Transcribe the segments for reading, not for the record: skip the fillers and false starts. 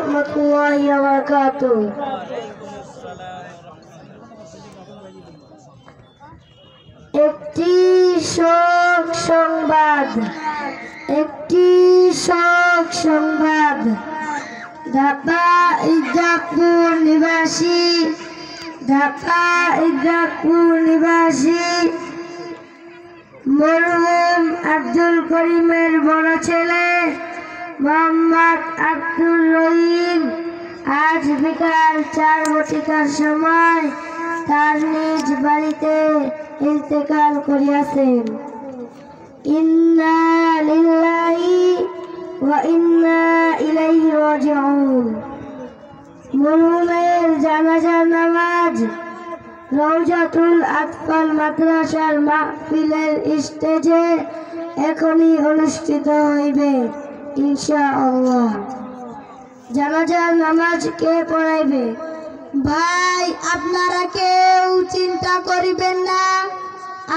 রহমতুল্লাহি ওয়া বারাকাতুহু। একটি শোক সংবাদ, ঢাকা ইদ্রাকপুর নিবাসী মরহুম আব্দুল করিমের বড় ছেলে মোহাম্মদ আব্দুর রহিম আজ বিকাল 4 ঘটিকার সময় তার নিজ বাড়িতে ইন্তেকাল করিয়াছেন। ইন্না লিল্লাহি ওয়া ইন্না ইলাইহি রাজিউন। মরহুমের জানাজার নামাজ রওজাতুল আতফাল মাদ্রাসার মাহফিলের স্টেজে এখনই অনুষ্ঠিত হইবে ইনশাআল্লাহ। জানাজার নামাজ কে পড়াইবে? ভাই, আপনারা কেউ চিন্তা করিবেন না,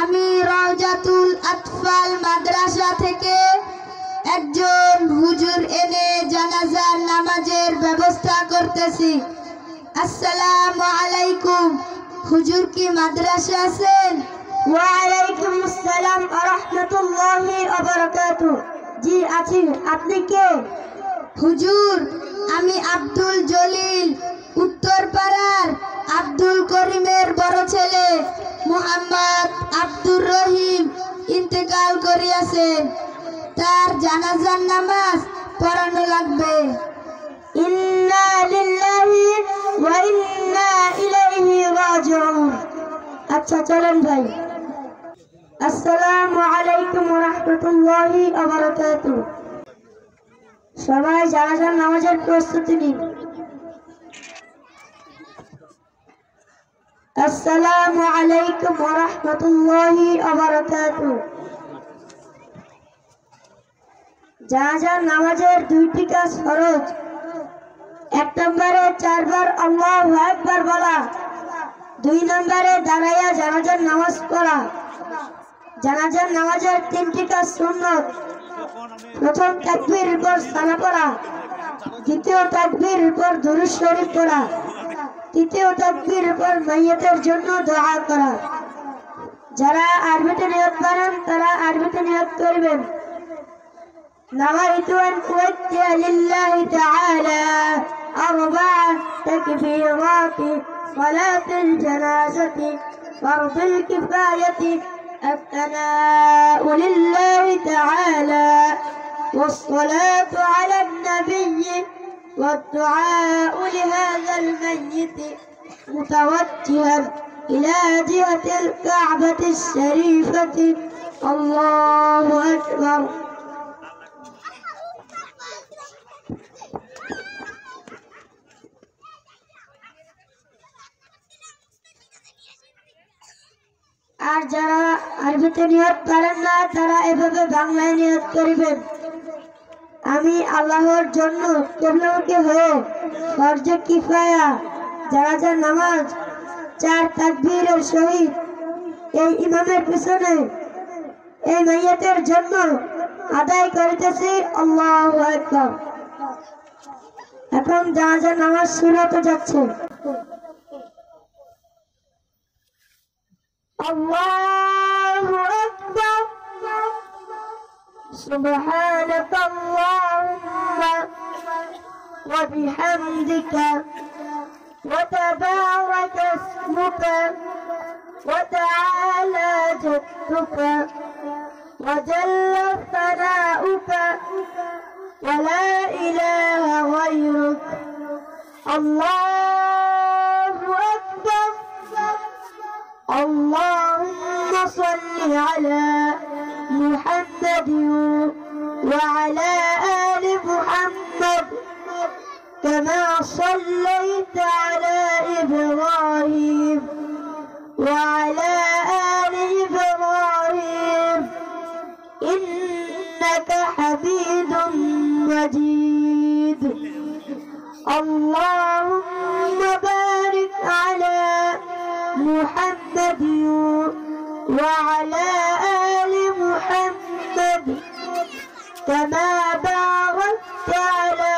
আমি রওজাতুল আতফাল মাদ্রাসা থেকে একজন হুজুর এনে জানাজার নামাজের ব্যবস্থা করতেছি। আসসালামু আলাইকুম। হুজুর কি মাদ্রাসা আছেন? ওয়া আলাইকুম আসসালাম ওয়া রাহমাতুল্লাহি ওয়া বারাকাতুহু। জি আছি। আপনি কে? হুজুর, আমি আব্দুল জলিল, উত্তরপাড়ার আব্দুল করিমের বড় ছেলে মোহাম্মদ আব্দুর রহিম ইন্তেকাল করিয়াছেন। তার জানাজার নামাজ পড়ানো লাগবে। ইন্না লিল্লাহি ওয়া ইন্না ইলাইহি রাজিউন। আচ্ছা চলেন ভাই। আসসালামু আলাইকুম ওয়া রাহমাতুল্লাহি ওয়া বারাকাতুহু। সবাই জানাজার নামাজের প্রস্তুতি নিন। আসসালামু আলাইকুম ওয়া রাহমাতুল্লাহি ওয়া বারাকাতুহু। জানাজার নামাজের 2টি কাজ ফরজ। 1 নম্বরে 4 বার আল্লাহু আকবার বলা, 2 নম্বরে দাঁড়াইয়া জানাজার নামাজ পড়া। জানাজার নামাজের 3টি কাজ সুন্নত। প্রথম তাকবীরের পর সালাম পড়া, দ্বিতীয় তাকবীরের পর দুরূদ শরীফ পড়া, তৃতীয় তাকবীরের পর মাইয়াতের জন্য দোয়া করা। যারা আরবিতে নিয়ত করেন তারা আরবিতে নিয়ত করবেন। نويت أن أؤدي لله تعالى 4 تكبيرات صلاة الجنازة فرض الكفاية الثناء لله تعالى والصلاة على النبي والدعاء لهذا الميت متوجها إلى جهة الكعبة الشريفة. الله أكبر. আর যারা আরবিতে নিয়ত করেন না তারা এভাবে বাংলায় নিয়ত করিবেন। আমি আল্লাহর জন্য কেবলামুখী হয়ে ফরজে কিফায়া জানাজার নামাজ 4 তাকবীরের সহিত এই ইমামের পিছনে এই মাইয়াতের জন্য আদায় করিতেছি। আল্লাহু আকবার। এখন জানাজার নামাজ শুরু হতে যাচ্ছে। الله أكبر. سبحانك اللهم وبحمدك وتبارك اسمك وتعالى جدك وجل ثناؤك ولا إله غيرك. الله أكبر. اللهم صل على محمد وعلى آل محمد كما صليت على إبراهيم وعلى آل إبراهيم إنك حميد مجيد. اللهم بارك على محمد وعلى آل محمد كما باركت على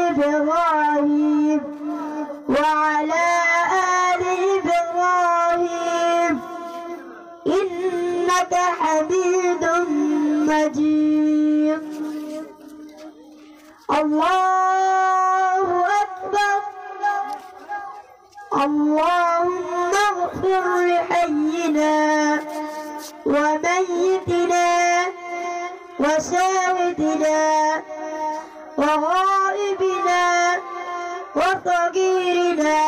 إبراهيم وعلى آل إبراهيم إنك حميد مجيد الله أكبر اللهم اغفر لحينا وميتنا وشاهدنا وغائبنا وصغيرنا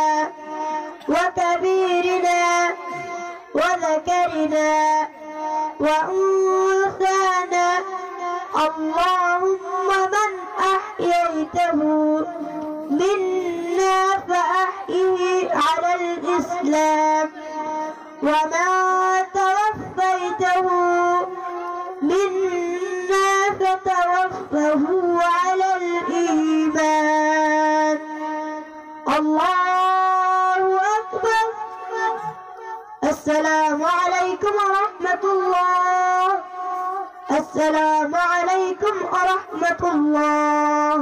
وكبيرنا وذكرنا وأنثانا اللهم من أحييته منا فأحيه على الإسلام ومن توفيته منا فتوفه على الإيمان الله أكبر السلام عليكم ورحمة الله السلام عليكم ورحمة الله